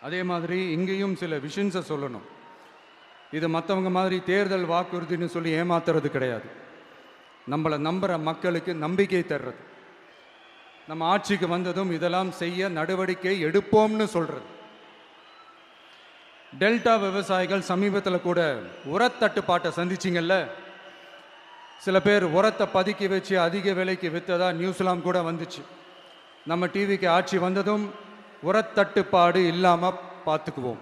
அதே மாதிரி இங்கேயும் சில விஷன்ஸை சொல்லணும். இது மற்றவங்க மாதிரி தேர்தல் வாக்குறுதின்னு சொல்லி ஏமாத்துறது கிடையாது. நம்மளை நம்புகிற மக்களுக்கு நம்பிக்கை தர்றது. நம்ம ஆட்சிக்கு வந்ததும் இதெல்லாம் செய்ய நடவடிக்கை எடுப்போம்னு சொல்கிறது. டெல்டா விவசாயிகள் சமீபத்தில் கூட உரத்தட்டுப்பாட்டை சந்திச்சிங்கல்ல. சில பேர் உரத்தை பதுக்கி வச்சு அதிக விலைக்கு விற்றதா நியூஸ்லாம் கூட வந்துச்சு. நம்ம டிவிக்கு ஆட்சி வந்ததும் உரத்தட்டுப்பாடு இல்லாமல் பார்த்துக்குவோம்.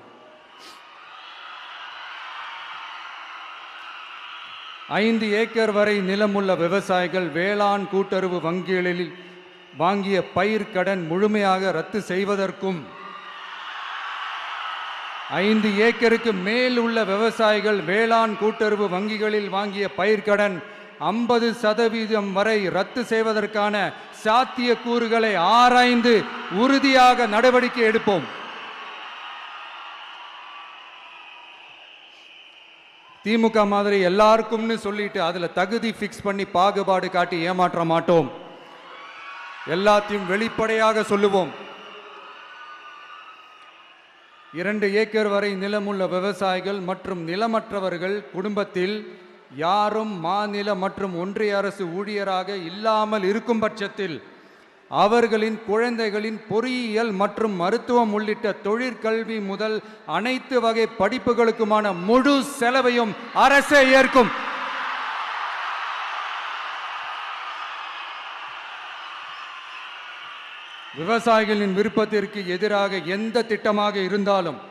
5 ஏக்கர் வரை நிலமுள்ள விவசாயிகள் வேளாண் கூட்டுறவு வங்கிகளில் வாங்கிய பயிர் கடன் முழுமையாக ரத்து செய்வதற்கும் 5 ஏக்கருக்கு மேல் உள்ள விவசாயிகள் வேளாண் கூட்டுறவு வங்கிகளில் வாங்கிய பயிர்க்கடன் 50% வரை ரத்து செய்வதற்கான சாத்திய கூறுகளை ஆராய்ந்து உறுதியாக நடவடிக்கை எடுப்போம். திமுக மாதிரி எல்லாருக்கும்னு சொல்லிட்டு அதுல தகுதி ஃபிக்ஸ் பண்ணி பாகுபாடு காட்டி ஏமாற்ற மாட்டோம். எல்லாத்தையும் வெளிப்படையாக சொல்லுவோம். 2 ஏக்கர் வரை நிலமுள்ள விவசாயிகள் மற்றும் நிலமற்றவர்கள் குடும்பத்தில் யாரும் மாநில மற்றும் ஒன்றிய அரசு ஊழியராக இல்லாமல் இருக்கும் பட்சத்தில் அவர்களின் குழந்தைகளின் பொறியியல் மற்றும் மருத்துவம் உள்ளிட்ட தொழிற்கல்வி முதல் அனைத்து வகை படிப்புகளுக்குமான முழு செலவையும் அரசே ஏற்கும். விவசாயிகளின் விருப்பத்திற்கு எதிராக எந்த திட்டமாக இருந்தாலும்,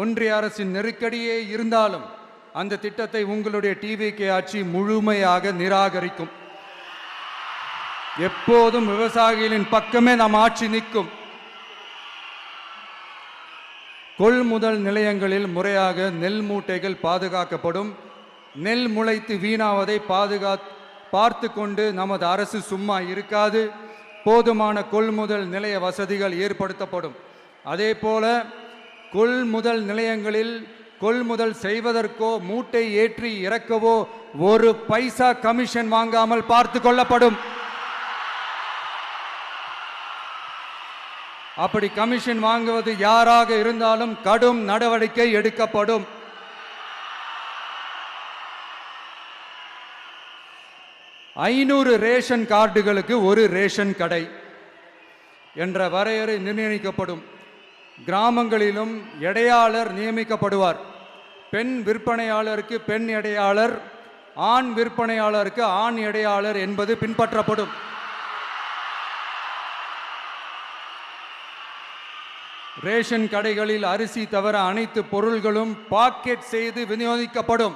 ஒன்றிய அரசின் நெருக்கடியே இருந்தாலும் அந்த திட்டத்தை உங்களுடைய டிவிகே ஆட்சி முழுமையாக நிராகரிக்கும். எப்போதும் விவசாயிகளின் பக்கமே நம் ஆட்சி நிற்கும். கொள்முதல் நிலையங்களில் முறையாக நெல் மூட்டைகள் பாதுகாக்கப்படும். நெல் முளைத்து வீணாவதை பார்த்து கொண்டு நமது அரசு சும்மா இருக்காது. போதுமான கொள்முதல் நிலைய வசதிகள் ஏற்படுத்தப்படும். அதே போல கொள்முதல் நிலையங்களில் கொள்முதல் செய்வதற்கோ மூட்டை ஏற்றி இறக்கவோ 1 பைசா கமிஷன் வாங்காமல் பார்த்து கொள்ளப்படும். அப்படி கமிஷன் வாங்குவது யாராக இருந்தாலும் கடும் நடவடிக்கை எடுக்கப்படும். ஐநூறு ரேஷன் கார்டுகளுக்கு 1 ரேஷன் கடை என்ற வரையறை நிர்ணயிக்கப்படும். கிராமங்களிலும் எடையாளர் நியமிக்கப்படுவார். பெண் விற்பனையாளருக்கு பெண் எடையாளர், ஆண் விற்பனையாளருக்கு ஆண் எடையாளர் என்பது பின்பற்றப்படும். ரேஷன் கடைகளில் அரிசி தவிர அனைத்து பொருள்களும் பாக்கெட் செய்து விநியோகிக்கப்படும்.